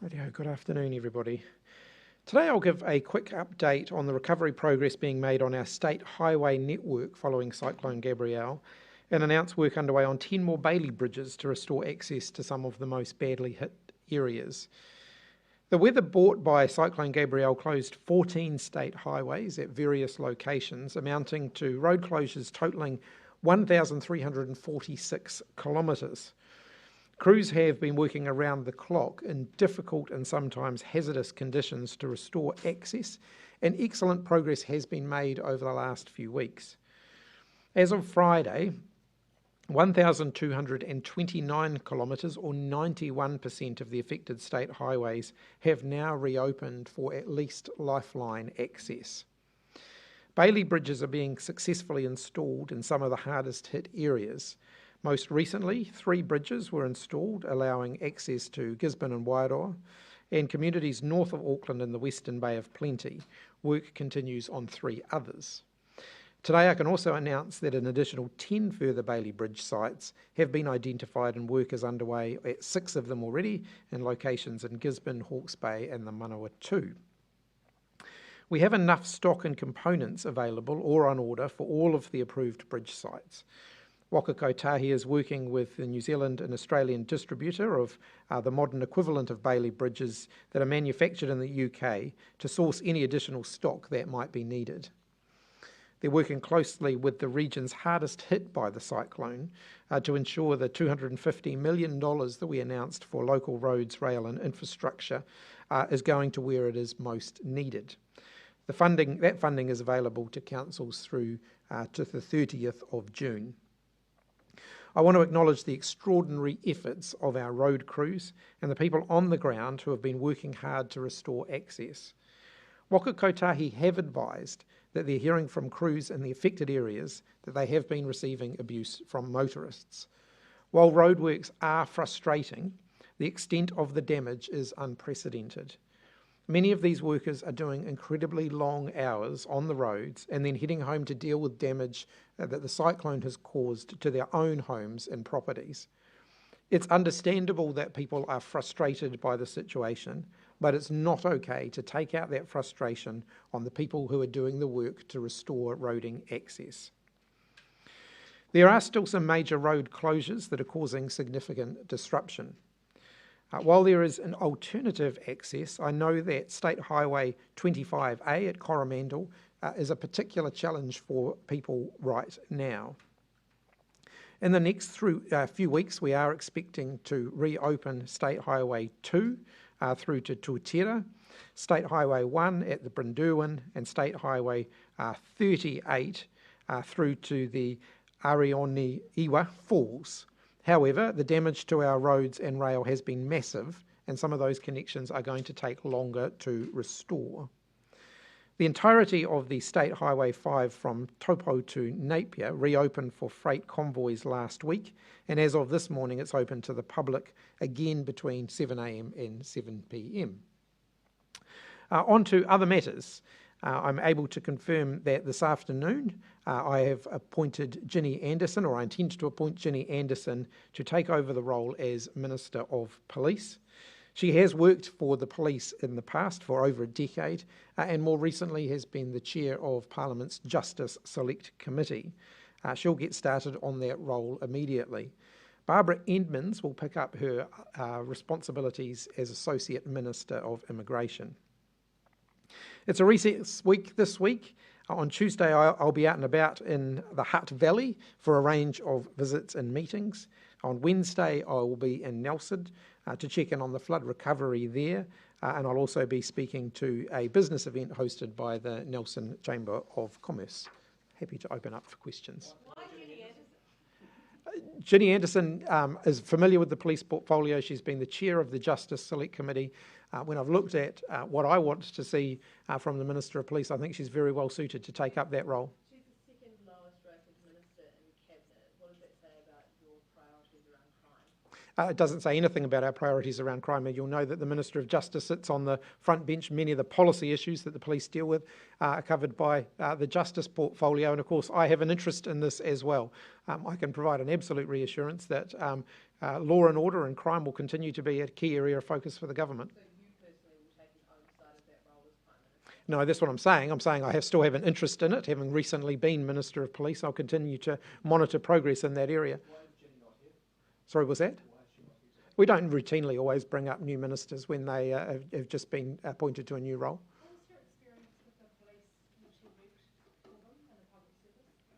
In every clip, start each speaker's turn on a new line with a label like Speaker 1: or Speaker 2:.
Speaker 1: Radio, good afternoon everybody. Today I'll give a quick update on the recovery progress being made on our state highway network following Cyclone Gabrielle and announce work underway on 10 more Bailey bridges to restore access to some of the most badly hit areas. The weather brought by Cyclone Gabrielle closed 14 state highways at various locations, amounting to road closures totalling 1,346 kilometres. Crews have been working around the clock in difficult and sometimes hazardous conditions to restore access, and excellent progress has been made over the last few weeks. As of Friday, 1,229 kilometres or 91% of the affected state highways have now reopened for at least lifeline access. Bailey bridges are being successfully installed in some of the hardest hit areas. Most recently, 3 bridges were installed, allowing access to Gisborne and Wairoa, and communities north of Auckland in the Western Bay of Plenty. Work continues on 3 others. Today I can also announce that an additional 10 further Bailey Bridge sites have been identified and work is underway at 6 of them already in locations in Gisborne, Hawke's Bay and the Manawatu. We have enough stock and components available or on order for all of the approved bridge sites. Waka Kotahi is working with the New Zealand and Australian distributor of the modern equivalent of Bailey bridges that are manufactured in the UK to source any additional stock that might be needed. They're working closely with the regions hardest hit by the cyclone to ensure the $250 million that we announced for local roads, rail and infrastructure is going to where it is most needed. That funding is available to councils through to the 30th of June. I want to acknowledge the extraordinary efforts of our road crews and the people on the ground who have been working hard to restore access. Waka Kotahi have advised that they're hearing from crews in the affected areas that they have been receiving abuse from motorists. While roadworks are frustrating, the extent of the damage is unprecedented. Many of these workers are doing incredibly long hours on the roads and then heading home to deal with damage that the cyclone has caused to their own homes and properties. It's understandable that people are frustrated by the situation, but it's not okay to take out that frustration on the people who are doing the work to restore roading access. There are still some major road closures that are causing significant disruption. While there is an alternative access, I know that State Highway 25A at Coromandel is a particular challenge for people right now. In the next few weeks, we are expecting to reopen State Highway 2 through to Tuatera, State Highway 1 at the Brindurwin, and State Highway 38 through to the Arioniiwa Falls. However, the damage to our roads and rail has been massive, and some of those connections are going to take longer to restore. The entirety of the State Highway 5 from Taupo to Napier reopened for freight convoys last week, and as of this morning it's open to the public again between 7am and 7pm. On to other matters. I'm able to confirm that this afternoon I have appointed Ginny Anderson, or I intend to appoint Ginny Anderson to take over the role as Minister of Police. She has worked for the police in the past for over a decade and more recently has been the chair of Parliament's Justice Select Committee. She'll get started on that role immediately. Barbara Edmonds will pick up her responsibilities as Associate Minister of Immigration. It's a recess week this week. On Tuesday, I'll be out and about in the Hutt Valley for a range of visits and meetings. On Wednesday, I will be in Nelson to check in on the flood recovery there, and I'll also be speaking to a business event hosted by the Nelson Chamber of Commerce. Happy to open up for questions. Ginny Anderson is familiar with the police portfolio. She's been the chair of the Justice Select Committee. When I've looked at what I want to see from the Minister of Police, I think she's very well suited to take up that role.
Speaker 2: She's the second lowest rated minister in Cabinet. What does that say about your priorities around crime?
Speaker 1: It doesn't say anything about our priorities around crime, and you'll know that the Minister of Justice sits on the front bench. Many of the policy issues that the police deal with are covered by the Justice portfolio, and of course I have an interest in this as well. I can provide an absolute reassurance that law and order and crime will continue to be a key area of focus for the government.
Speaker 2: So
Speaker 1: No, that's what I'm saying. I'm saying I still have an interest in it, having recently been Minister of Police. I'll continue to monitor progress in that area.
Speaker 3: Why is Jenny not here?
Speaker 1: Sorry, was that?
Speaker 3: Why is she not here today?
Speaker 1: We don't routinely always bring up new ministers when they have just been appointed to a new role.
Speaker 2: What was her experience with the police when she worked for them in the public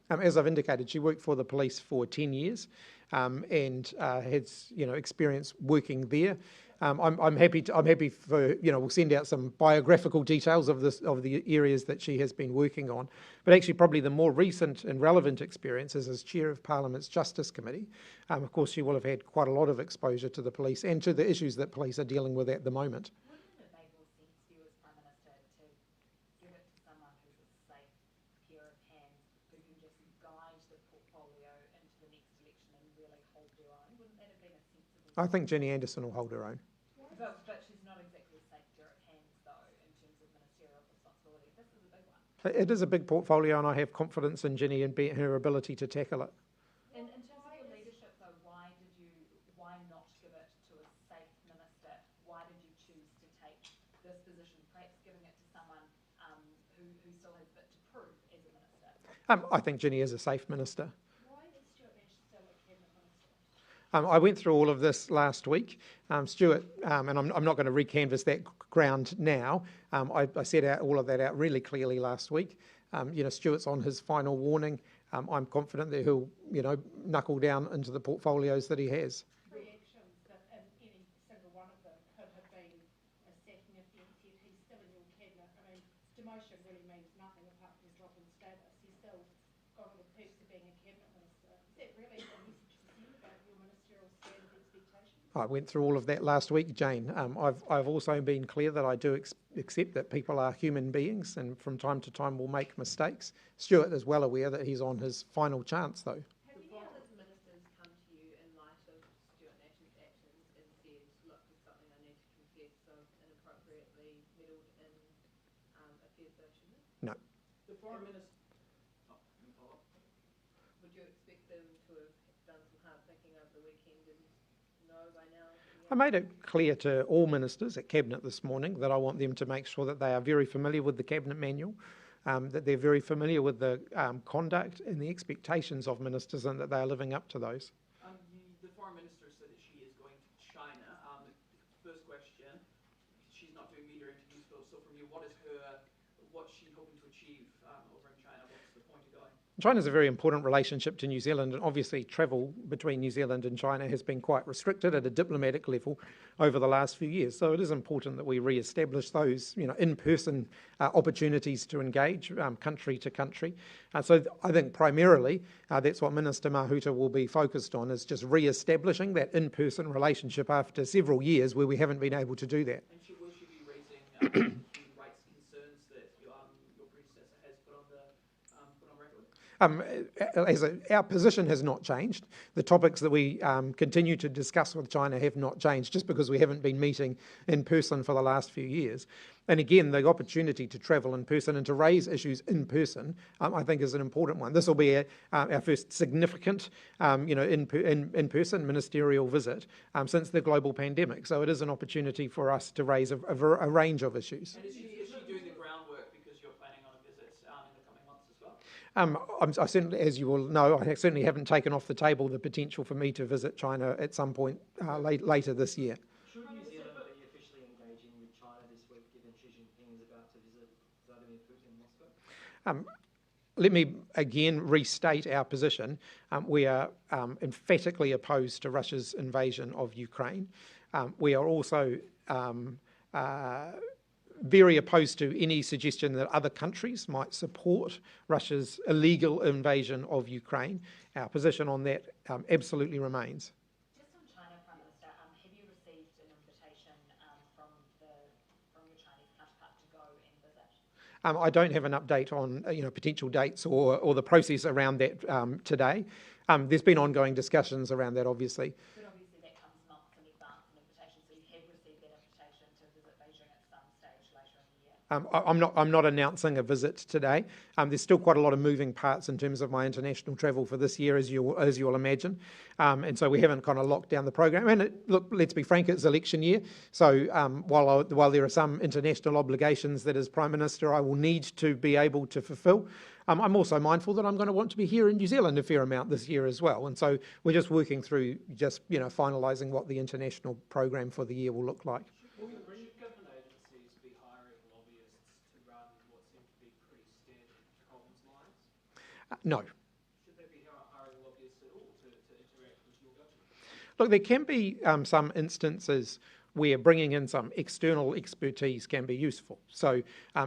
Speaker 2: service?
Speaker 1: As I've indicated, she worked for the police for 10 years and has, experience working there. I'm happy for, we'll send out some biographical details of the areas that she has been working on. But actually probably the more recent and relevant experience is as Chair of Parliament's Justice Committee. Of course, she will have had quite a lot of exposure to the police and to the issues that police are dealing with at the moment.
Speaker 4: Wouldn't it make more sense for you as Prime Minister to give it to someone who's a safe pair of hands who can just guide the portfolio into the next election and really hold their own? Wouldn't that have been a sensible...
Speaker 1: I think Jenny Anderson will hold her own.
Speaker 4: But she's not exactly a safe pair of hands, though, in terms of ministerial responsibility. This is a big one.
Speaker 1: It is a big portfolio and I have confidence in Jenny and her ability to tackle it.
Speaker 4: In terms of your leadership, though, why not give it to a safe minister? Why did you choose to take this position, perhaps giving it to someone who still has a bit to prove as a minister?
Speaker 1: I think Jenny is a safe minister.
Speaker 2: Why is Stuart Nash still a cabinet minister?
Speaker 1: I went through all of this last week. Stuart, and I'm not going to recanvass that ground now. I set out all of that out really clearly last week. Stuart's on his final warning. I'm confident that he'll, knuckle down into the portfolios that he has.
Speaker 2: Reactions that in any single one of them could have been a second if yet he's still in your cabinet. I mean, demotion really means nothing apart from drop in status. He's still got all the perks of being a cabinet minister. Is that really a message to send about your ministerial standard expectations?
Speaker 1: I went through all of that last week, Jane. I've also been clear that I do accept that people are human beings and from time to time will make mistakes. Stuart is well aware that he's on his final chance, though.
Speaker 2: Have any other ministers come to you in light of Stuart Nash's actions and said, look, there's something I need to confess, so inappropriately meddled in affairs that I shouldn't?
Speaker 1: No.
Speaker 3: The Foreign Minister... Oh, can you follow up?
Speaker 2: Would you expect them to have done some hard thinking over the weekend and know by now?
Speaker 1: I made it clear to all ministers at Cabinet this morning that I want them to make sure that they are very familiar with the Cabinet manual, that they're very familiar with the conduct and the expectations of ministers and that they are living up to those.
Speaker 3: The Foreign Minister said that she is going to China. First question, she's not doing media interviews, so from you, what's she hoping to achieve over in China? What's the point of going?
Speaker 1: China's a very important relationship to New Zealand, and obviously travel between New Zealand and China has been quite restricted at a diplomatic level over the last few years. So it is important that we re-establish those, in-person opportunities to engage country to country. So I think primarily that's what Minister Mahuta will be focused on, is just re-establishing that in-person relationship after several years where we haven't been able to do that.
Speaker 3: And will she be raising human rights concerns that your predecessor has put on record?
Speaker 1: Our position has not changed. The topics that we continue to discuss with China have not changed just because we haven't been meeting in person for the last few years. And again, the opportunity to travel in person and to raise issues in person, I think, is an important one. This will be our first significant, in-person ministerial visit since the global pandemic. So it is an opportunity for us to raise a range of issues.
Speaker 3: And is she doing the groundwork because you're planning on a visit in the coming months as well?
Speaker 1: I certainly, as you will know, I certainly haven't taken off the table the potential for me to visit China at some point later this year.
Speaker 5: Should New Zealand be officially engaging with China this week, given Xi Jinping is about to visit Vladimir Putin in Moscow?
Speaker 1: Let me again restate our position. We are emphatically opposed to Russia's invasion of Ukraine. We are also very opposed to any suggestion that other countries might support Russia's illegal invasion of Ukraine. Our position on that absolutely remains.
Speaker 4: Just on China, Prime Minister, have you received an invitation from your Chinese counterpart to go and visit?
Speaker 1: I don't have an update on potential dates or the process around that today. There's been ongoing discussions around that, obviously.
Speaker 4: But obviously that comes months in advance, an invitation, so you have received that invitation to visit Beijing at some stage later in the year.
Speaker 1: I'm not announcing a visit today. There's still quite a lot of moving parts in terms of my international travel for this year, as you'll imagine, and so we haven't kind of locked down the program. And look, let's be frank, it's election year, so while there are some international obligations that as Prime Minister I will need to be able to fulfil, I'm also mindful that I'm going to want to be here in New Zealand a fair amount this year as well, and so we're just working through finalising what the international program for the year will look like.
Speaker 5: Should government agencies be hiring lobbyists to run what seem to be pretty standard comms lines?
Speaker 1: No.
Speaker 5: Should they be hiring lobbyists at all to interact with your government?
Speaker 1: Look, there can be some instances where bringing in some external expertise can be useful. So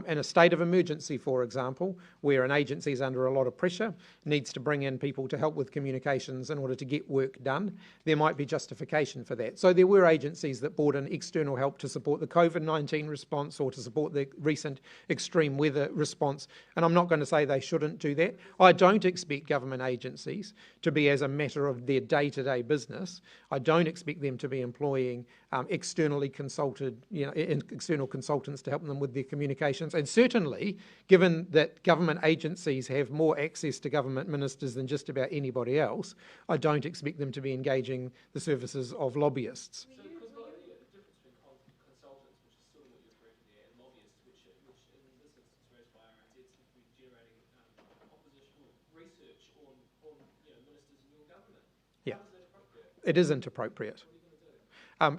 Speaker 1: in a state of emergency, for example, where an agency is under a lot of pressure, needs to bring in people to help with communications in order to get work done, there might be justification for that. So there were agencies that brought in external help to support the COVID-19 response or to support the recent extreme weather response, and I'm not going to say they shouldn't do that. I don't expect government agencies to be, as a matter of their day-to-day business, I don't expect them to be employing externally consulted, external consultants to help them with their communications. And certainly, given that government agencies have more access to government ministers than just about anybody else, I don't expect them to be engaging the services of lobbyists.
Speaker 5: So, because the difference between consultants, which is sort of what you're referring to there, and lobbyists, which in this instance raised by RNZ, seem to be generating oppositional research on ministers in your government.
Speaker 1: Yeah.
Speaker 5: How is that appropriate?
Speaker 1: It isn't appropriate.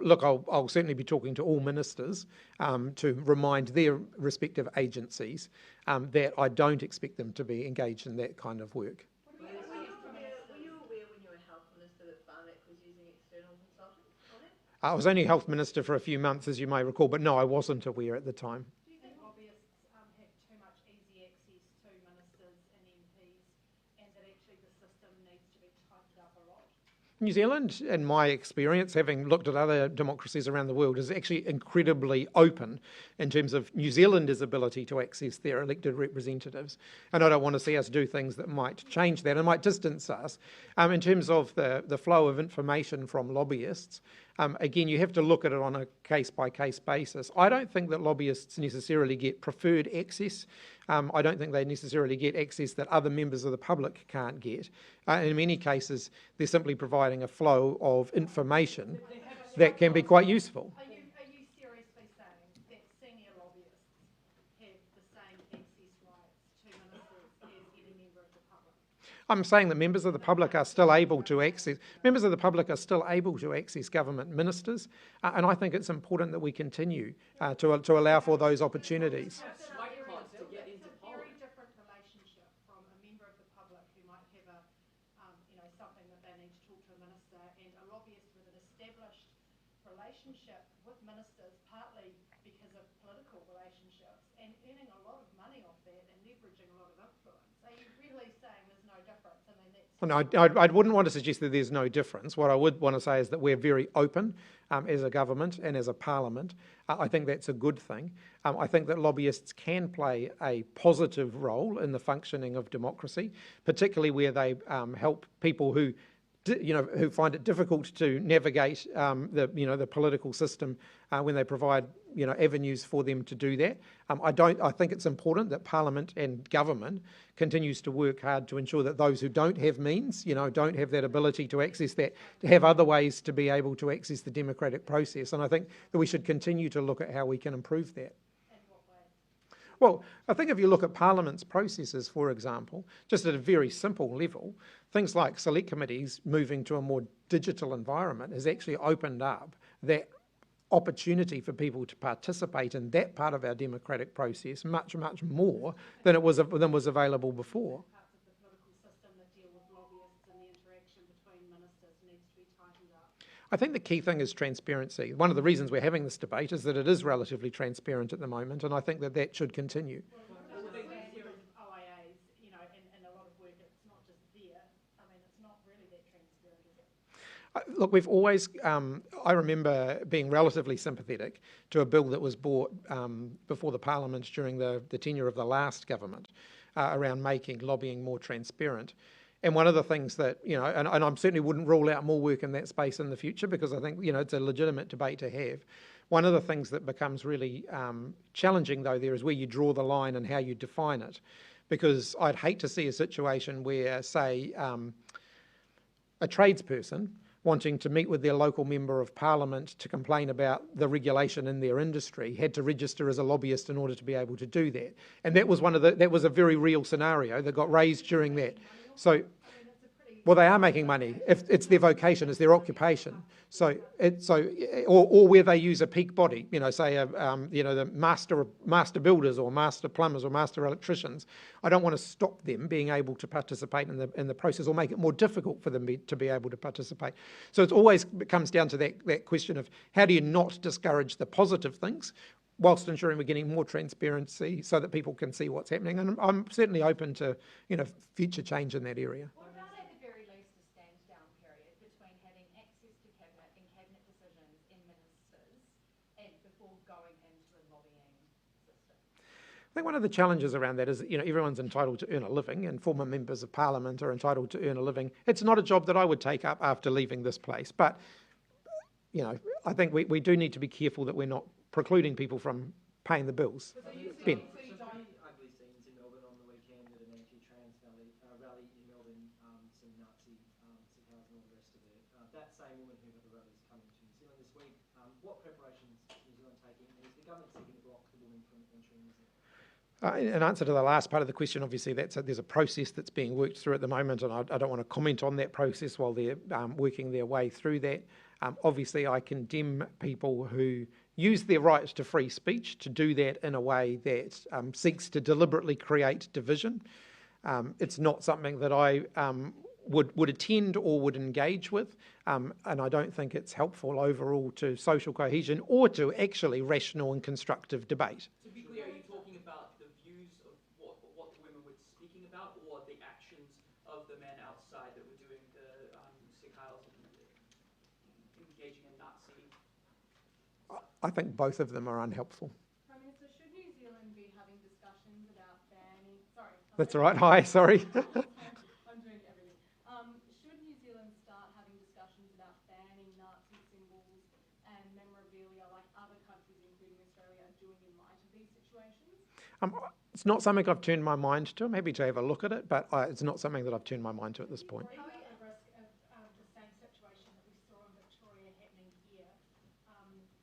Speaker 1: Look, I'll certainly be talking to all ministers to remind their respective agencies that I don't expect them to be engaged in that kind of work.
Speaker 6: Were you aware when you were Health Minister that Pharmac was using external consultants on it?
Speaker 1: I was only Health Minister for a few months, as you may recall, but no, I wasn't aware at the time.
Speaker 2: Do you think lobbyists have too much easy access to ministers and MPs, and that actually the system needs to be tightened up a lot?
Speaker 1: New Zealand, in my experience, having looked at other democracies around the world, is actually incredibly open in terms of New Zealand's ability to access their elected representatives. And I don't want to see us do things that might change that and might distance us. In terms of the flow of information from lobbyists, again, you have to look at it on a case-by-case basis. I don't think that lobbyists necessarily get preferred access. I don't think they necessarily get access that other members of the public can't get. In many cases, they're simply providing a flow of information that can be quite useful.
Speaker 2: Are you seriously saying that senior lobbyists have the same access rights to ministers as any member of the public?
Speaker 1: I'm saying that members of the public are still able to access government ministers, and I think it's important that we continue to allow for those opportunities.
Speaker 2: It's a very different relationship from a member of the public who might have something that they need to talk to a minister, and a lobbyist with an established relationship with ministers, partly because of political relationships, and earning a lot of money off that and leveraging a lot of influence. Are you really saying there's no difference? I mean, that's...
Speaker 1: No, I wouldn't want to suggest that there's no difference. What I would want to say is that we're very open as a government and as a parliament. I think that's a good thing. I think that lobbyists can play a positive role in the functioning of democracy, particularly where they help people who find it difficult to navigate the political system when they provide avenues for them to do that. I think it's important that Parliament and government continues to work hard to ensure that those who don't have means, don't have that ability to access that, to have other ways to be able to access the democratic process. And I think that we should continue to look at how we can improve that.
Speaker 2: In what way?
Speaker 1: Well, I think if you look at Parliament's processes, for example, just at a very simple level, things like select committees moving to a more digital environment has actually opened up that opportunity for people to participate in that part of our democratic process much, much more than was available before.
Speaker 2: Parts of the political system that deal with lobbyists and the interaction between ministers needs to be tightened up.
Speaker 1: I think the key thing is transparency. One of the reasons we're having this debate is that it is relatively transparent at the moment, and I think that that should continue.
Speaker 2: OIAs, and a lot of work, it's not just there. I mean, it's not really that transparent, is it?
Speaker 1: Look, we've always, I remember being relatively sympathetic to a bill that was brought before the Parliament during the tenure of the last government around making lobbying more transparent. And one of the things that, and I certainly wouldn't rule out more work in that space in the future, because I think, it's a legitimate debate to have. One of the things that becomes really challenging, though, there is where you draw the line and how you define it. Because I'd hate to see a situation where, say, a tradesperson wanting to meet with their local member of parliament to complain about the regulation in their industry had to register as a lobbyist in order to be able to do that. And that was that was a very real scenario that got raised during that. So, well, they are making money. If it's their vocation, it's their occupation. Or where they use a peak body, say, the master builders or master plumbers or master electricians. I don't want to stop them being able to participate in the process or make it more difficult for them to be able to participate. So it comes down to that question of how do you not discourage the positive things whilst ensuring we're getting more transparency so that people can see what's happening. And I'm certainly open to, future change in that area.
Speaker 4: What about at the very least a stand-down period between having access to cabinet and cabinet decisions in ministers and before going into the lobbying system?
Speaker 1: I think one of the challenges around that is, everyone's entitled to earn a living, and former members of parliament are entitled to earn a living. It's not a job that I would take up after leaving this place, but, I think we do need to be careful that we're not precluding people from paying the bills. Ben.
Speaker 7: Ugly scenes in Melbourne on the weekend at an anti-trans rally in Melbourne, some Nazi cigars and all the rest of it. That same woman who had the rally is coming to New Zealand this week. What preparations is New Zealand taking, and is the government seeking to block the woman from entering New Zealand?
Speaker 1: In answer to the last part of the question, obviously there's a process that's being worked through at the moment, and I don't want to comment on that process while they're working their way through that. Obviously, I condemn people who use their right to free speech to do that in a way that seeks to deliberately create division. It's not something that I would attend or would engage with, and I don't think it's helpful overall to social cohesion or to actually rational and constructive debate.
Speaker 3: To be clear, are you talking about the views of what the women were speaking about, or the actions of the men outside that were doing the cigars and engaging in Nazi?
Speaker 1: I think both of them are unhelpful.
Speaker 2: Prime Minister, should New Zealand be having discussions about banning... Sorry.
Speaker 1: That's all right. Hi, sorry.
Speaker 2: I'm doing everything. Should New Zealand start having discussions about banning Nazi symbols and memorabilia like other countries, including Australia, are doing in light of these situations?
Speaker 1: It's not something I've turned my mind to. I'm happy to have a look at it, but it's not something that I've turned my mind to at this point.
Speaker 2: Are we at risk of the same situation that we saw in Victoria happening here?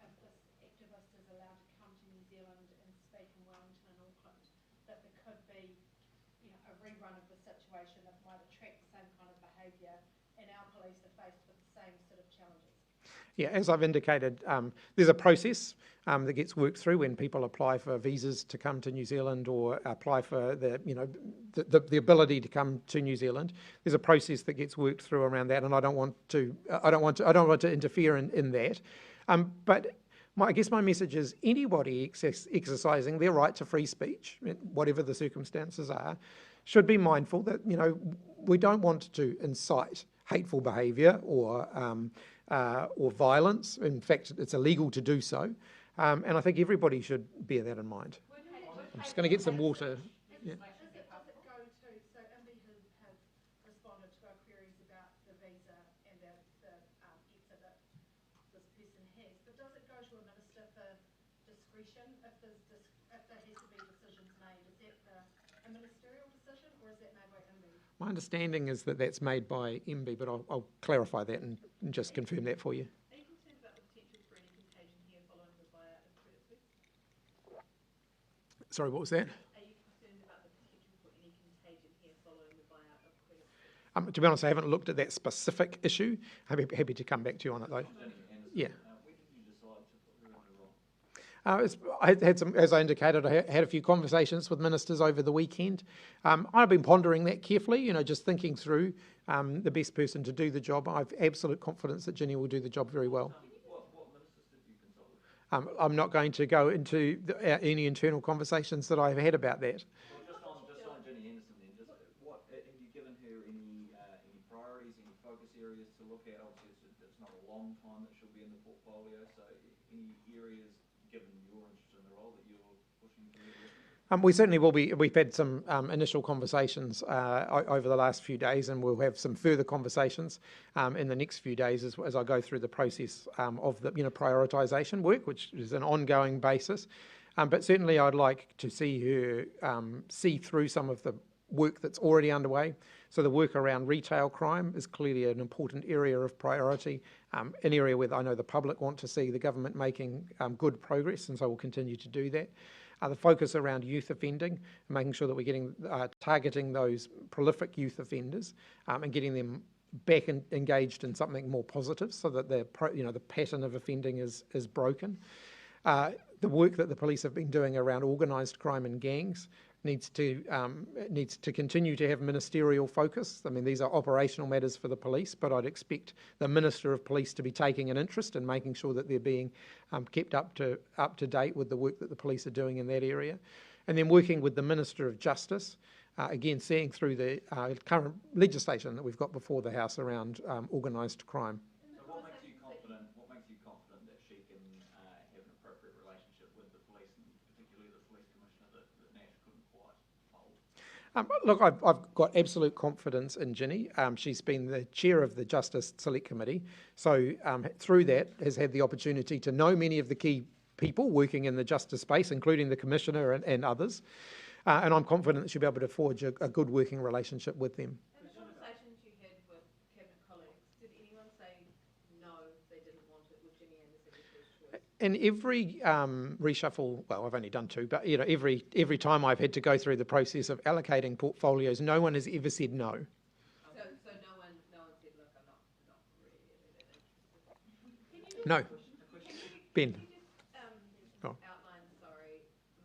Speaker 2: If this activist is allowed to come to New Zealand and speak in Wellington and Auckland, that there could be, a rerun of the situation that might attract the same kind of behaviour, and our police are faced with the same sort of challenges?
Speaker 1: Yeah, as I've indicated, there's a process that gets worked through when people apply for visas to come to New Zealand or apply for the ability to come to New Zealand. There's a process that gets worked through around that, and I don't want to interfere in that. But I guess my message is anybody exercising their right to free speech, whatever the circumstances are, should be mindful that we don't want to incite hateful behaviour or violence. In fact, it's illegal to do so. And I think everybody should bear that in mind. I'm just going to get some water. Yeah.
Speaker 2: Does it go to, so MB have responded to our queries about the visa and the exhibit this person has, but does it go to a minister for discretion if there has to be decisions made? Is that a ministerial decision, or is that made by MB?
Speaker 1: My understanding is that that's made by MB, but I'll clarify that and just confirm that for you.
Speaker 6: Are you concerned about the potential for any contagion here following the buyout of Credit Suisse?
Speaker 1: Sorry, what was that?
Speaker 6: Are you concerned about the potential for any contagion here following the buyout of Credit Suisse?
Speaker 1: To be honest, I haven't looked at that specific issue. I'd be happy to come back to you on it, though. Yeah.
Speaker 7: When did you decide to put her in the role?
Speaker 1: I had some, as I indicated, I had a few conversations with ministers over the weekend. I've been pondering that carefully, just thinking through the best person to do the job. I have absolute confidence that Ginny will do the job very well.
Speaker 7: What ministers did you consult with?
Speaker 1: I'm not going to go into any internal conversations that I've had about that.
Speaker 7: Well, just on Ginny Henderson then, have you given her any priorities, any focus areas to look at? Obviously, it's not a long time that she'll be in the portfolio, so any areas, given your interest in the role, that you're pushing through?
Speaker 1: We certainly will be. We've had some initial conversations over the last few days, and we'll have some further conversations in the next few days as I go through the process of the prioritisation work, which is an ongoing basis. But certainly I'd like to see her see through some of the work that's already underway. So the work around retail crime is clearly an important area of priority, an area where I know the public want to see the government making good progress, and so we'll continue to do that. The focus around youth offending, making sure that we're getting targeting those prolific youth offenders and getting them back engaged in something more positive, so that the pattern of offending is broken. The work that the police have been doing around organised crime and gangs needs to continue to have ministerial focus. I mean, these are operational matters for the police, but I'd expect the Minister of Police to be taking an interest in making sure that they're being kept up to date with the work that the police are doing in that area. And then working with the Minister of Justice, again, seeing through the current legislation that we've got before the House around organised crime.
Speaker 8: So what makes you confident that she can have an appropriate relationship with the police, and particularly the police commissioner that Nash couldn't quite hold?
Speaker 1: Look, I've got absolute confidence in Ginny. She's been the chair of the Justice Select Committee, so through that has had the opportunity to know many of the key people working in the justice space, including the Commissioner and others, and I'm confident that she'll be able to forge a good working relationship with them.
Speaker 6: In the conversations you had with Cabinet colleagues, did anyone say no, they didn't want it with Ginny Anderson as first choice?
Speaker 1: In every reshuffle, well, I've only done two, but every time I've had to go through the process of allocating portfolios, no one has ever said no.
Speaker 6: So no one said, look, I'm not really that interested.
Speaker 1: No. Ben.
Speaker 6: Can you just outline, sorry,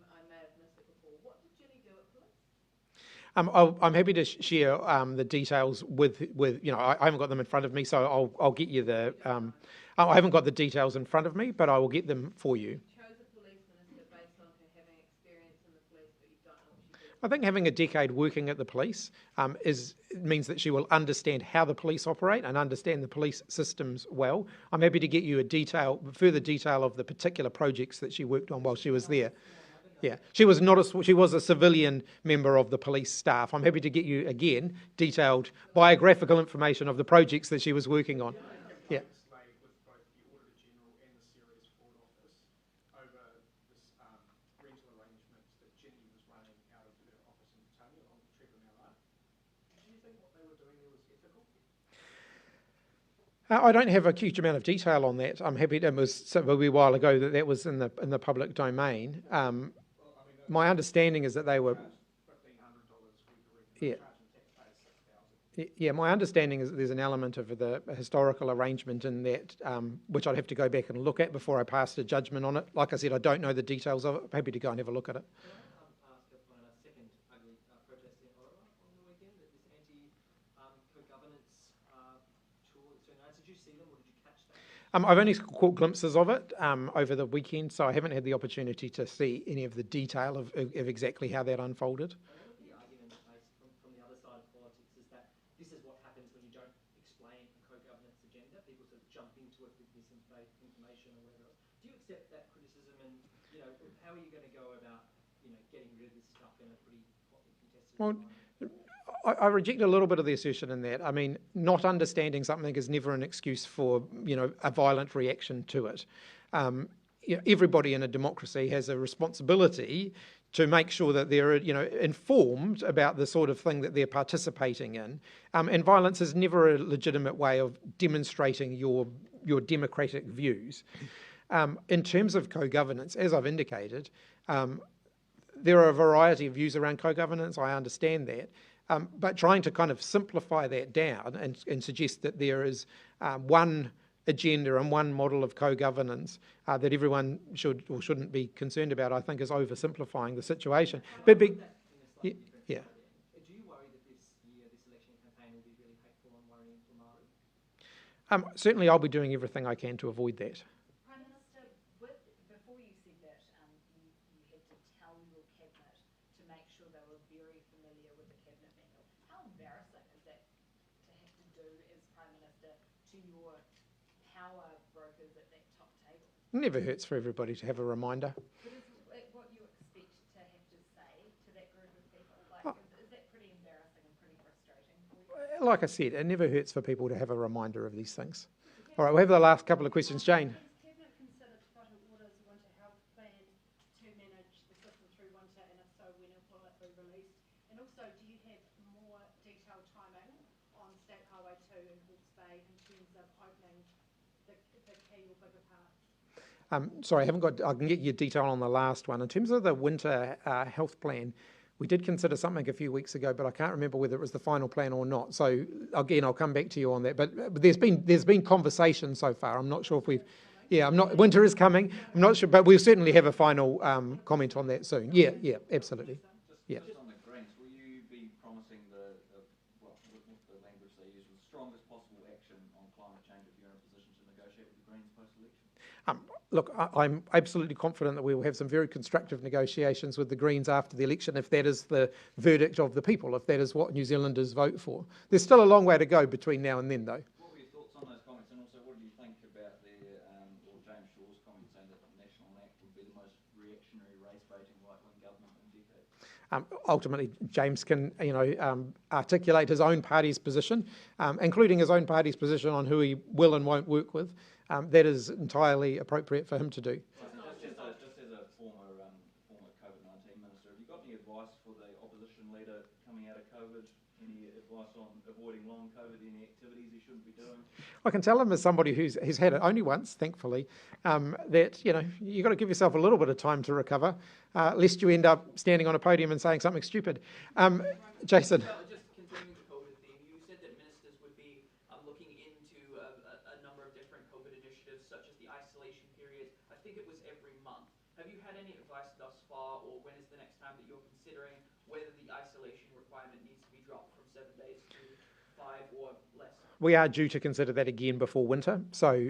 Speaker 6: I may have missed it before, what did Ginny do at police?
Speaker 1: I'm happy to share the details with I haven't got them in front of me, so I'll get you the. I haven't got the details in front of me, but I will get them for you.
Speaker 6: You chose a police minister based on her having experience in the police, but you don't know what she did.
Speaker 1: I think having a decade working at the police means that she will understand how the police operate and understand the police systems well. I'm happy to get you further detail of the particular projects that she worked on while she was there. Yeah, she was a civilian member of the police staff. I'm happy to get you again detailed biographical information of the projects that she was working on. Yeah.
Speaker 5: With both the Auditor General and the Serious Fraud Office over this rental arrangements that Ginny was running out of her office in Tattaglia along with Trevor Mallard. Do you think what they were doing there was ethical?
Speaker 1: I don't have a huge amount of detail on that. I'm happy. It was a wee while ago that was in the public domain. My understanding is that they were. Yeah. Yeah, my understanding is that there's an element of the historical arrangement in that, which I'd have to go back and look at before I passed a judgment on it. Like I said, I don't know the details of it. I'm happy to go and have a look at it.
Speaker 7: Can I ask a second ugly protest in Ottawa on the weekend? This anti-co-governance tour that's going on. Did you see them or did you catch that?
Speaker 1: I've only caught glimpses of it over the weekend, so I haven't had the opportunity to see any of the detail of exactly how that unfolded.
Speaker 7: The argument from the other side of politics is that this is what happens when you don't explain a co-governance agenda. People sort of jump into it with misinformation or whatever else. Do you accept that criticism, and how are you going to go about getting rid of this stuff in a pretty hotly contested environment?
Speaker 1: I reject a little bit of the assertion in that. I mean, not understanding something is never an excuse for, a violent reaction to it. Everybody in a democracy has a responsibility to make sure that they're, informed about the sort of thing that they're participating in. And violence is never a legitimate way of demonstrating your democratic views. In terms of co-governance, as I've indicated, there are a variety of views around co-governance. I understand that. But trying to kind of simplify that down and suggest that there is one agenda and one model of co-governance that everyone should or shouldn't be concerned about, I think is oversimplifying the situation. But yeah.
Speaker 7: Do you worry that this election campaign will be really hateful and worrying for Māori?
Speaker 1: Certainly I'll be doing everything I can to avoid that.
Speaker 4: Prime Minister, before you said that, you had to tell your cabinet to make sure they were very familiar with the cabinet manual. How embarrassing is that to have to do as Prime Minister to your power brokers at that top table?
Speaker 1: It never hurts for everybody to have a reminder.
Speaker 4: But is what you expect to have to say
Speaker 1: like I said, it never hurts for people to have a reminder of these things. All right, we'll have the last couple of questions. Jane.
Speaker 2: Has Cabinet considered whātu orders winter health plan to manage the system through winter, and if so, when will it be released? And also, do you have more detailed timing on State Highway 2 in Hawke's Bay in terms of opening the key or bigger parts?
Speaker 1: Sorry, I can get you detail on the last one. In terms of the winter health plan, we did consider something a few weeks ago, but I can't remember whether it was the final plan or not. So again, I'll come back to you on that. But there's been conversation so far. I'm not sure if we've, winter is coming. I'm not sure, but we'll certainly have a final comment on that soon. Yeah, absolutely. Yeah.
Speaker 8: Just on the Greens, will you be promising the language they use, the strongest possible action on climate change if you're in a position to negotiate with the Greens post-election?
Speaker 1: Look, I'm absolutely confident that we will have some very constructive negotiations with the Greens after the election if that is the verdict of the people, if that is what New Zealanders vote for. There's still a long way to go between now and then, though.
Speaker 8: What were your thoughts on those comments, and also what do you think about James Shaw's comment saying that the National Act would be the most reactionary, race-baiting right-wing government in decades?
Speaker 1: Ultimately, James can, articulate his own party's position, including his own party's position on who he will and won't work with. That is entirely appropriate for him to do.
Speaker 8: Just as a former COVID-19 minister, have you got any advice for the opposition leader coming out of COVID? Any advice on avoiding long COVID, any activities he shouldn't be doing?
Speaker 1: I can tell him as somebody who's had it only once, thankfully, that you've got to give yourself a little bit of time to recover, lest you end up standing on a podium and saying something stupid. Jason.
Speaker 3: Just continuing the COVID theme, you said that ministers would be looking into a number of different COVID initiatives, such as the isolation period. I think it was every month. Have you had any advice thus far, or when is the next time that you're considering whether the isolation requirement needs to be dropped from 7 days to 5 or less?
Speaker 1: We are due to consider that again before winter. So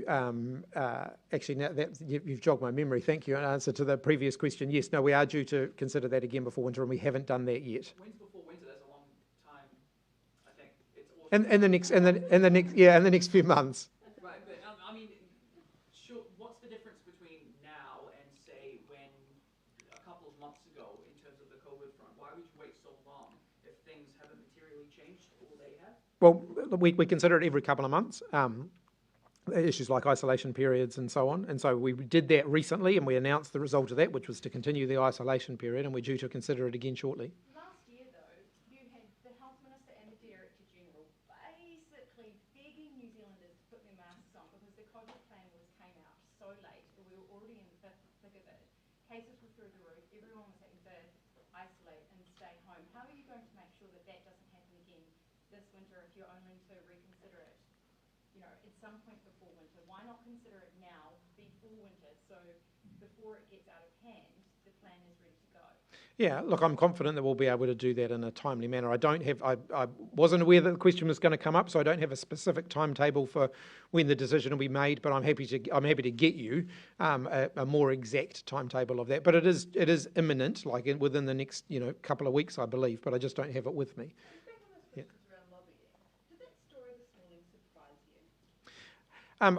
Speaker 1: actually, now that you've jogged my memory, thank you. In answer to the previous question, yes, no, we are due to consider that again before winter, and we haven't done that yet.
Speaker 3: When's before winter? That's a long time. I think it's also
Speaker 1: in the next few months.
Speaker 3: right. But I mean, sure. What's the difference between now and say when a couple of months ago in terms of the COVID front? Why would you wait so long if things haven't materially changed, or they have?
Speaker 1: Well, we consider it every couple of months, issues like isolation periods and so on. And so we did that recently, and we announced the result of that, which was to continue the isolation period, and we're due to consider it again shortly.
Speaker 4: Last year, though, you had the Health Minister and the Director General basically begging New Zealanders to put their masks on because the COVID plan came out so late that we were already in the thick of it. Cases were through the roof. Everyone was having to isolate and stay home. How are you going to make sure that that doesn't happen again this winter if you're only to reconsider it, at some point before winter? Why not consider it now, before winter, so before it gets out of hand, the plan is ready to go?
Speaker 1: Yeah, look, I'm confident that we'll be able to do that in a timely manner. I wasn't aware that the question was going to come up, so I don't have a specific timetable for when the decision will be made, but I'm happy to get you a more exact timetable of that. But it is imminent, like within the next couple of weeks, I believe, but I just don't have it with me. I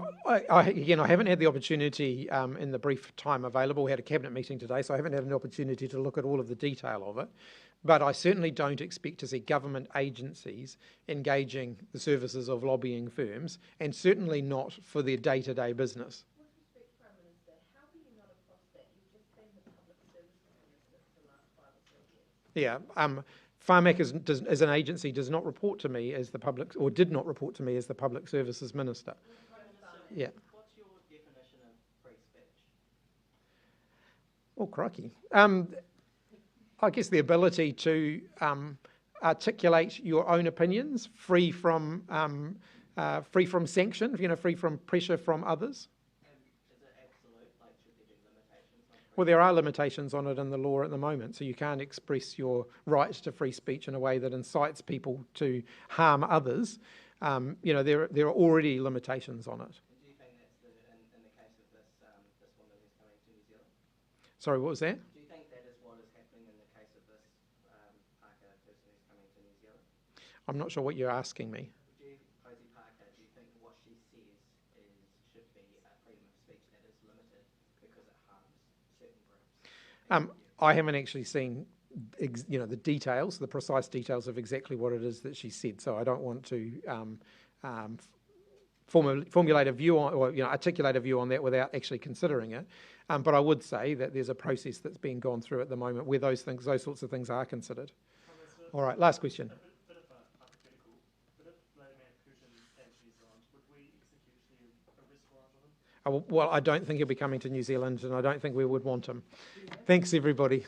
Speaker 1: haven't had the opportunity in the brief time available. We had a cabinet meeting today, so I haven't had an opportunity to look at all of the detail of it. But I certainly don't expect to see government agencies engaging the services of lobbying firms, and certainly not for their day-to-day business.
Speaker 6: With respect, Prime Minister, how do you not across that? You've just been the public services minister for the last 5 or 6 years.
Speaker 1: Yeah. Pharmac as an agency does not report to me as the public, or did not report to me as the public services minister. Yeah.
Speaker 7: What's your definition of free speech?
Speaker 1: Oh, crikey. I guess the ability to articulate your own opinions, free from sanction, free from pressure from others.
Speaker 7: Is it absolute? Like, should there be limitations on free
Speaker 1: Well, there are limitations on it in the law at the moment, so you can't express your right to free speech in a way that incites people to harm others. There are already limitations on it.
Speaker 7: Do you think that's in the case of this woman who's coming to New Zealand?
Speaker 1: Sorry, what was that?
Speaker 7: Do you think that is what is happening in the case of this Parker person who's coming to New Zealand?
Speaker 1: I'm not sure what you're asking me.
Speaker 7: Posey Parker, do you think what she says should be a freedom of speech that is limited because it harms certain groups?
Speaker 1: I haven't actually seen the details, the precise details of exactly what it is that she said. So I don't want to formulate a view on, or articulate a view on that without actually considering it. But I would say that there's a process that's being gone through at the moment where those sorts of things are considered. All right, last question.
Speaker 9: A bit of a hypothetical, but if Vladimir Putin came to New Zealand, would we execute the arrest warrant on him?
Speaker 1: Well, I don't think he'll be coming to New Zealand, and I don't think we would want him. Thanks, everybody.